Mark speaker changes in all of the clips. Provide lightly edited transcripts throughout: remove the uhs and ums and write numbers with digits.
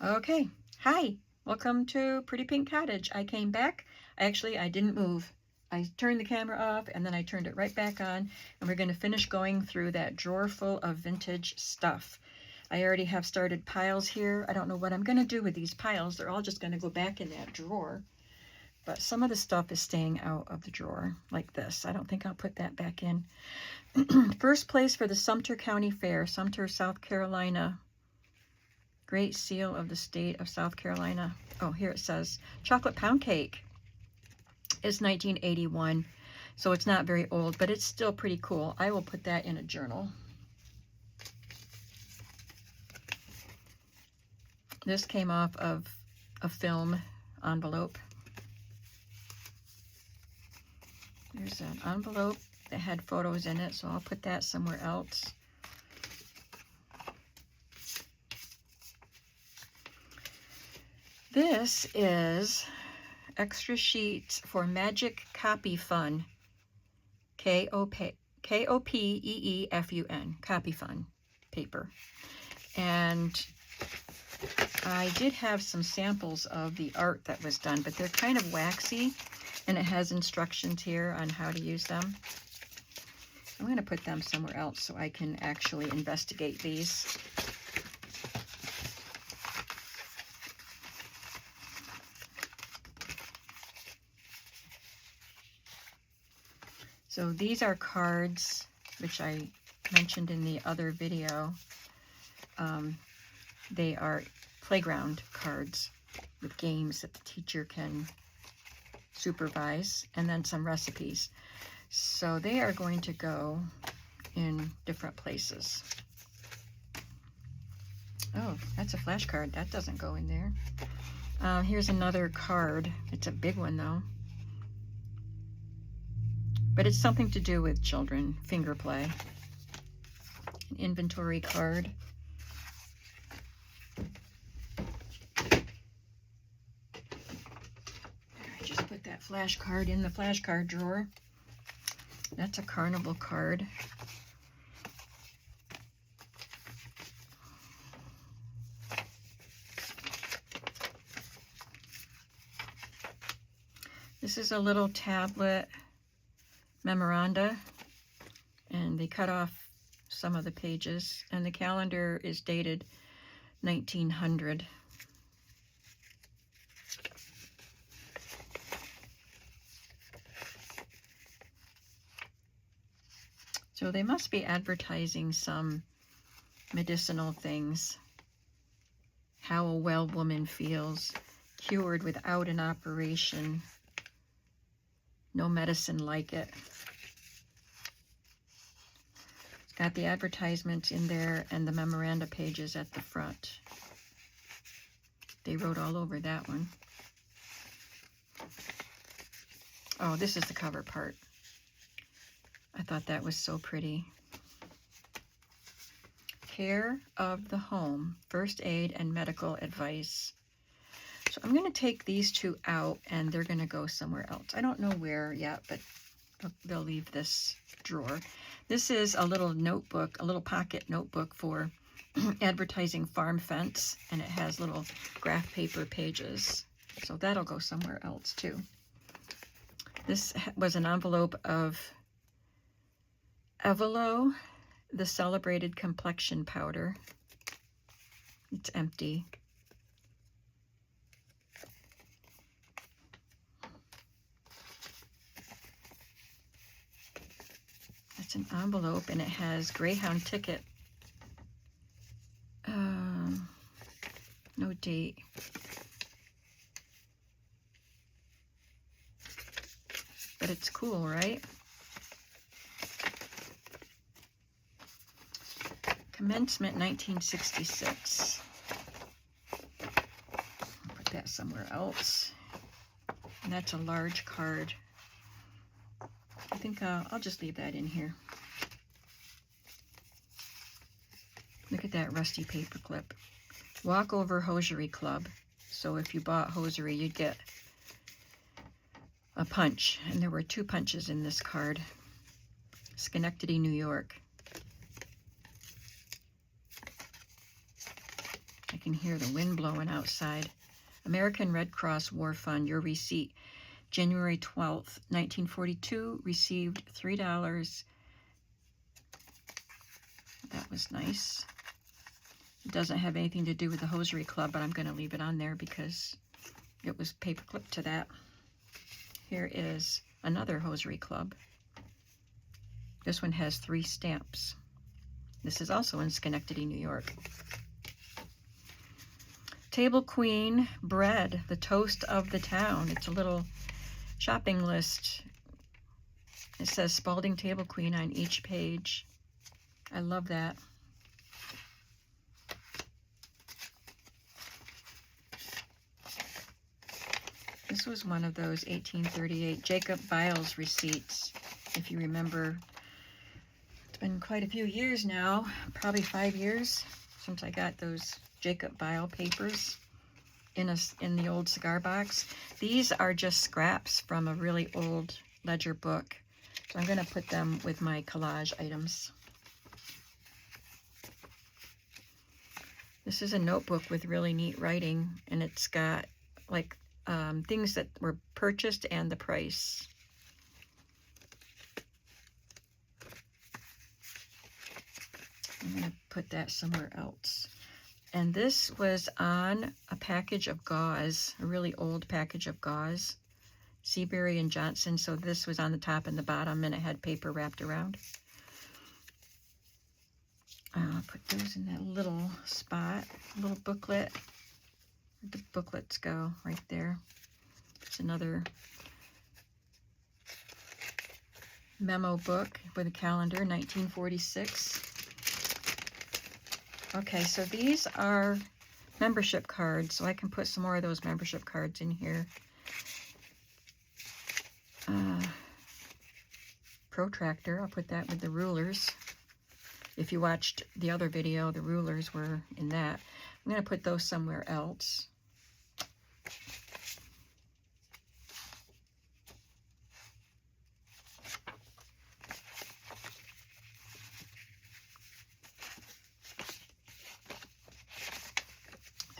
Speaker 1: Okay, hi, welcome to Pretty Pink Cottage. I came back. I didn't move. I turned the camera off and then I turned it right back on, and we're going to finish going through that drawer full of vintage stuff. I already have started piles here. I don't know what I'm going to do with these piles. They're all just going to go back in that drawer. But some of the stuff is staying out of the drawer, like this. I don't think I'll put that back in. First place for the Sumter County Fair, Sumter, South Carolina. Great Seal of the State of South Carolina. Oh, here it says chocolate pound cake. It's 1981, so it's not very old, but it's still pretty cool. I will put that in a journal. This came off of a film envelope. There's an envelope that had photos in it, so I'll put that somewhere else. This is extra sheets for Magic Copy Fun. K-O-P-E-E-F-U-N. Copy Fun paper. And I did have some samples of the art that was done, but they're kind of waxy, and it has instructions here on how to use them. I'm going to put them somewhere else so I can actually investigate these. So these are cards, which I mentioned in the other video. They are playground cards with games that the teacher can supervise, and then some recipes. So they are going to go in different places. Oh, that's a flashcard. That doesn't go in there. Here's another card. It's a big one though. But it's something to do with children, finger play. An inventory card. I just put that flashcard in the flashcard drawer. That's a carnival card. This is a little tablet memoranda, and they cut off some of the pages, and the calendar is dated 1900. So they must be advertising some medicinal things. How a well woman feels, cured without an operation. No medicine like it. It's got the advertisements in there and the memoranda pages at the front. They wrote all over that one. Oh, this is the cover part. I thought that was so pretty. Care of the home, first aid and medical advice. So I'm going to take these two out, and they're going to go somewhere else. I don't know where yet, but they'll leave this drawer. This is a little notebook, a little pocket notebook for advertising farm fence, and it has little graph paper pages. So that'll go somewhere else too. This was an envelope of Evelo, the celebrated complexion powder. It's empty. It's an envelope, and it has Greyhound ticket. No date. But it's cool, right? Commencement 1966. Put that somewhere else. And that's a large card. I think I'll just leave that in here. Look at that rusty paper clip. Walkover Hosiery Club. So if you bought hosiery, you'd get a punch. And there were 2 punches in this card. Schenectady, New York. can hear the wind blowing outside. American Red Cross War Fund, your receipt. January 12th, 1942, received $3. That was nice. It doesn't have anything to do with the Hosiery Club, but I'm going to leave it on there because it was paperclipped to that. Here is another Hosiery Club. This one has 3 stamps. This is also in Schenectady, New York. Table Queen bread, the toast of the town. It's a little shopping list. It says Spalding Table Queen on each page. I love that. This was one of those 1838 Jacob Biles receipts. If you remember, it's been quite a few years now, probably 5 years since I got those Jacob Bile papers in the old cigar box. These are just scraps from a really old ledger book. So I'm going to put them with my collage items. This is a notebook with really neat writing, and it's got like things that were purchased and the price. I'm going to put that somewhere else. And this was on a package of gauze, a really old package of gauze, Seabury and Johnson. So this was on the top and the bottom, and it had paper wrapped around. I'll put those in that little spot, little booklet. Where'd the booklets go? Right there. It's another memo book with a calendar, 1946. Okay, so these are membership cards, so I can put some more of those membership cards in here. Protractor, I'll put that with the rulers. If you watched the other video, the rulers were in that. I'm going to put those somewhere else.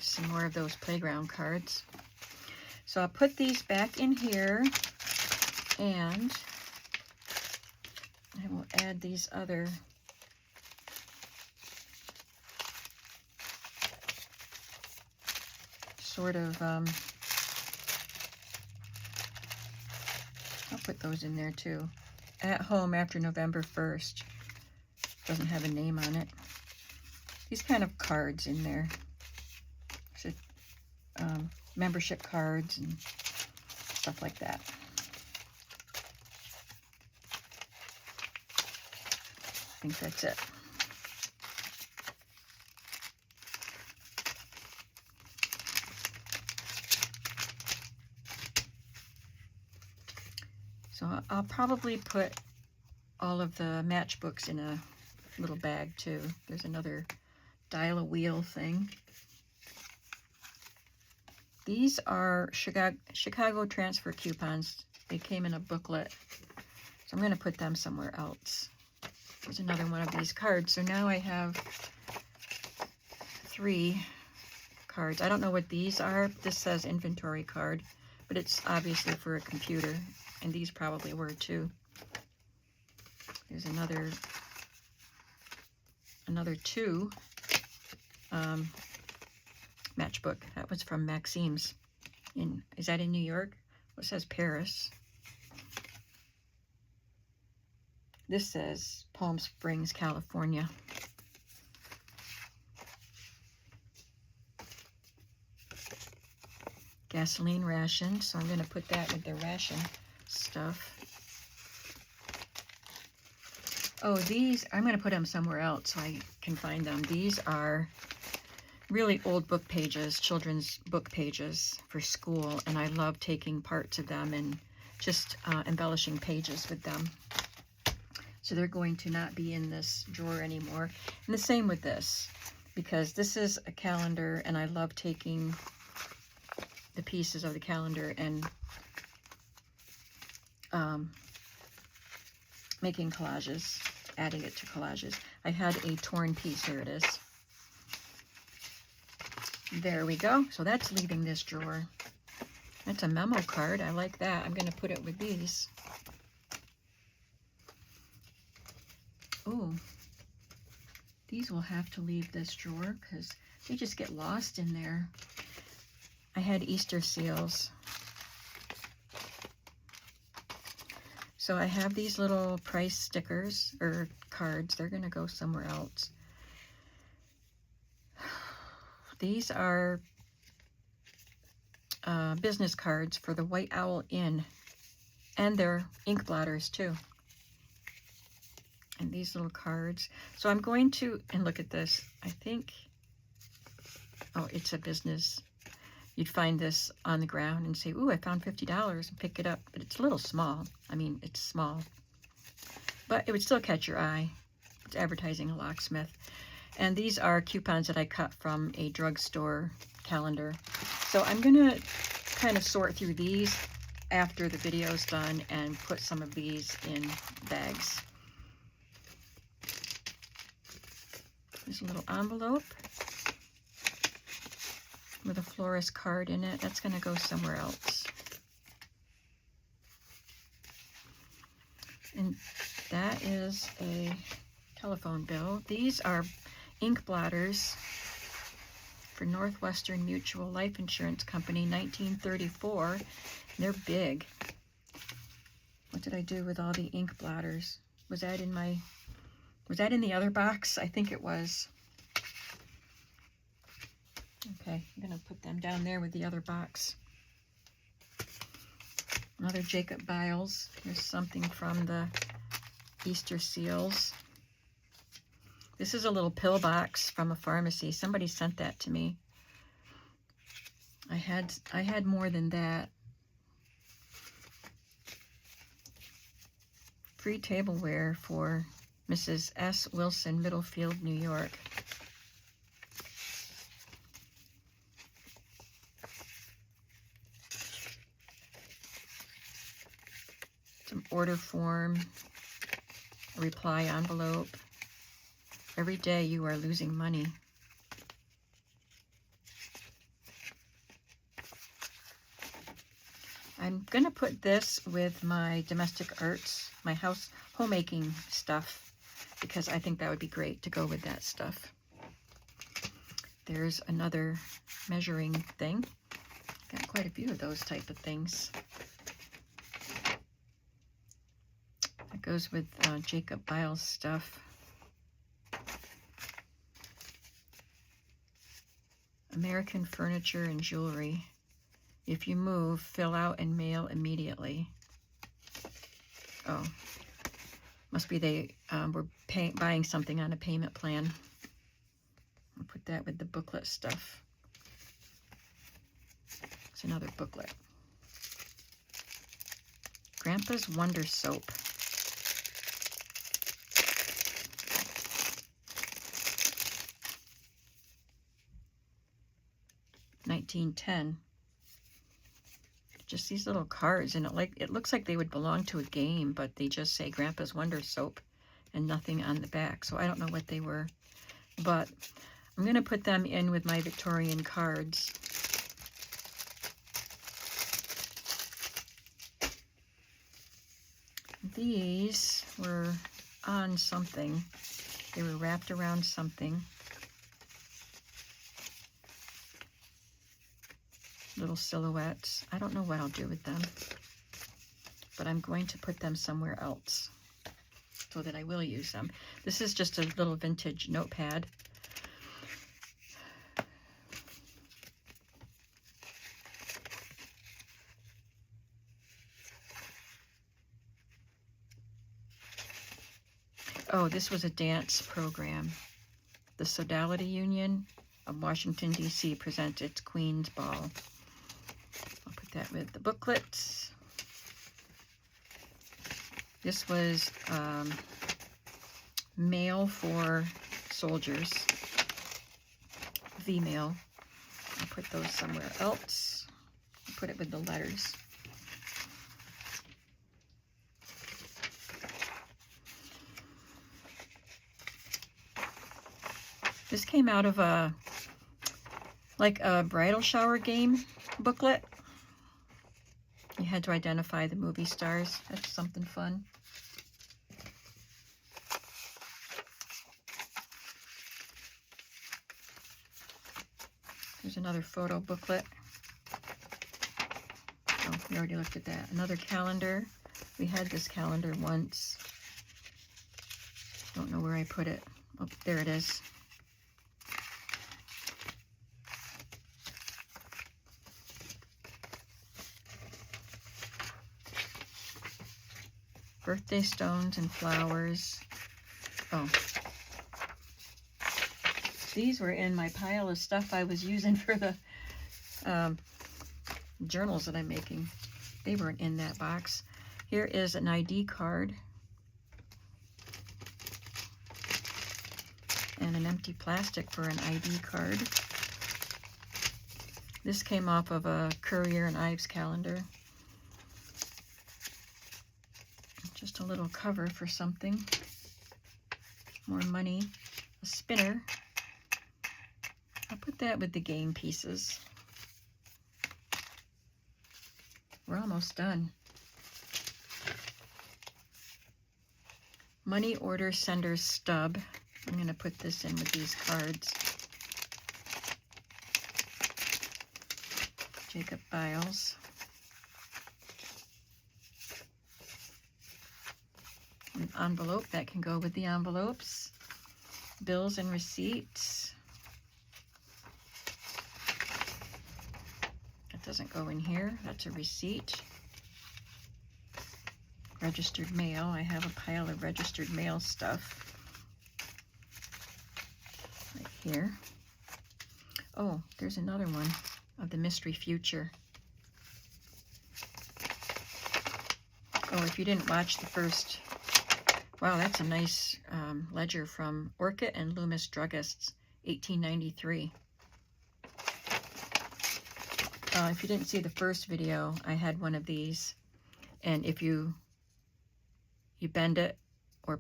Speaker 1: Some more of those playground cards. So I'll put these back in here, and I will add these other sort of, I'll put those in there too. At home after November 1st. Doesn't have a name on it. These kind of cards in there. So, membership cards and stuff like that. I think that's it. So I'll probably put all of the matchbooks in a little bag too. There's another dial-a-wheel thing. These are Chicago transfer coupons. They came in a booklet. So I'm going to put them somewhere else. There's another one of these cards. So now I have 3 cards. I don't know what these are. This says inventory card, but it's obviously for a computer, and these probably were too. There's another 2 matchbook. That was from Maxime's. Is that in New York? Well, it says Paris. This says Palm Springs, California. Gasoline ration, so I'm going to put that with the ration stuff. Oh, these, I'm going to put them somewhere else so I can find them. These are really old book pages, children's book pages for school, and I love taking parts of them and just embellishing pages with them. So they're going to not be in this drawer anymore. And the same with this, because this is a calendar, and I love taking the pieces of the calendar and making collages, adding it to collages. I had a torn piece. Here it is. There we go. So that's leaving this drawer. That's a memo card. I like that. I'm going to put it with these. Ooh. These will have to leave this drawer because they just get lost in there. I had Easter seals. So I have these little price stickers or cards. They're going to go somewhere else. These are business cards for the White Owl Inn, and they're ink blotters too. And these little cards. So I'm going to, and look at this, I think, oh, it's a business. You'd find this on the ground and say, ooh, I found $50 and pick it up, but it's a little small. I mean, it's small, but it would still catch your eye. It's advertising a locksmith. And these are coupons that I cut from a drugstore calendar. So I'm gonna kind of sort through these after the video's done and put some of these in bags. There's a little envelope with a florist card in it. That's going to go somewhere else. And that is a telephone bill. These are ink blotters for Northwestern Mutual Life Insurance Company, 1934. They're big. What did I do with all the ink blotters? Was that in the other box? I think it was. Okay, I'm going to put them down there with the other box. Another Jacob Biles. Here's something from the Easter seals. This is a little pill box from a pharmacy. Somebody sent that to me. I had more than that. Free tableware for Mrs. S. Wilson, Middlefield, New York. Some order form, a reply envelope. Every day you are losing money. I'm going to put this with my domestic arts, my homemaking stuff, because I think that would be great to go with that stuff. There's another measuring thing. Got quite a few of those type of things. That goes with Jacob Biles stuff. American Furniture and Jewelry. If you move, fill out and mail immediately. Oh, must be they were buying something on a payment plan. I'll put that with the booklet stuff. It's another booklet. Grandpa's Wonder Soap. $19.10. Just these little cards, and it looks like they would belong to a game, but they just say Grandpa's Wonder Soap and nothing on the back. So I don't know what they were, but I'm going to put them in with my Victorian cards. These were on something. They were wrapped around something. Little silhouettes. I don't know what I'll do with them, but I'm going to put them somewhere else so that I will use them. This is just a little vintage notepad. Oh, this was a dance program. The Sodality Union of Washington, D.C. presents its Queen's Ball. I'll put that with the booklets. This was mail for soldiers, V-mail. I'll put those somewhere else. I'll put it with the letters. This came out of a like a bridal shower game booklet. You had to identify the movie stars. That's something fun. There's another photo booklet. Oh, we already looked at that. Another calendar. We had this calendar once. Don't know where I put it. Oh, there it is. Birthday stones and flowers. Oh. These were in my pile of stuff I was using for the journals that I'm making. They weren't in that box. Here is an ID card. And an empty plastic for an ID card. This came off of a Currier and Ives calendar. Just a little cover for something. More money. A spinner. I'll put that with the game pieces. We're almost done. Money order sender stub. I'm going to put this in with these cards. Jacob Biles. An envelope that can go with the envelopes. Bills and receipts. That doesn't go in here. That's a receipt. Registered mail. I have a pile of registered mail stuff. Right here. Oh, there's another one of the mystery future. Oh, if you didn't watch the first, wow, that's a nice ledger from Orchid and Loomis Druggists, 1893. If you didn't see the first video, I had one of these, and if you bend it or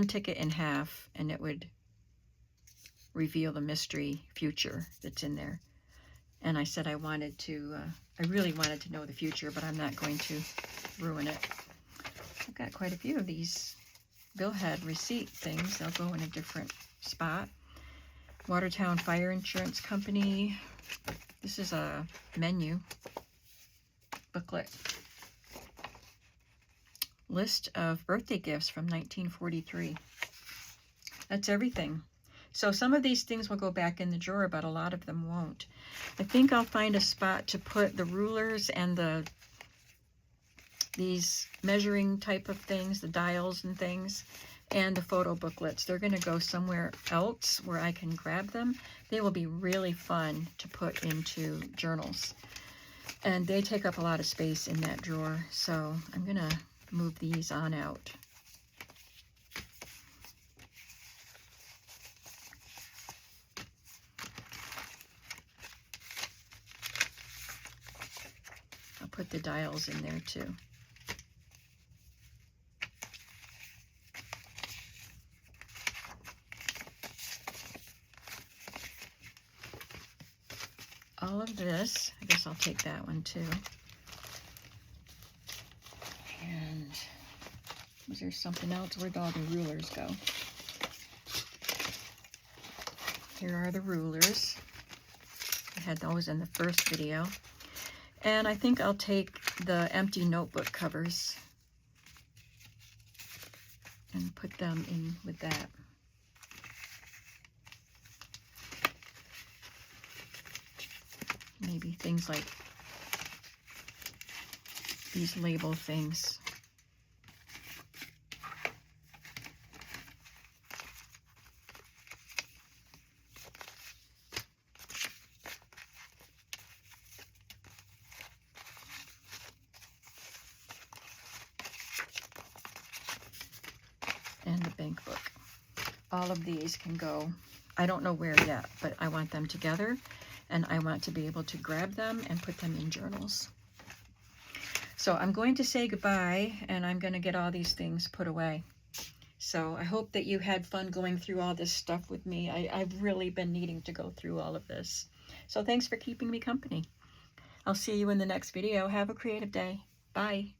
Speaker 1: tick it in half, and it would reveal the mystery future that's in there. And I said I wanted to, I really wanted to know the future, but I'm not going to ruin it. I've got quite a few of these billhead receipt things. They'll go in a different spot. Watertown Fire Insurance Company. This is a menu booklet. List of birthday gifts from 1943. That's everything. So some of these things will go back in the drawer, but a lot of them won't. I think I'll find a spot to put the rulers and these measuring type of things, the dials and things, and the photo booklets. They're going to go somewhere else where I can grab them. They will be really fun to put into journals. And they take up a lot of space in that drawer, so I'm going to move these on out. I'll put the dials in there too. All of this, I guess I'll take that one too. And was there something else? Where'd all the rulers go? Here are the rulers. I had those in the first video. And I think I'll take the empty notebook covers and put them in with that. Maybe things like these label things. And the bank book. All of these can go, I don't know where yet, but I want them together. And I want to be able to grab them and put them in journals. So I'm going to say goodbye, and I'm going to get all these things put away. So I hope that you had fun going through all this stuff with me. I've really been needing to go through all of this. So thanks for keeping me company. I'll see you in the next video. Have a creative day. Bye.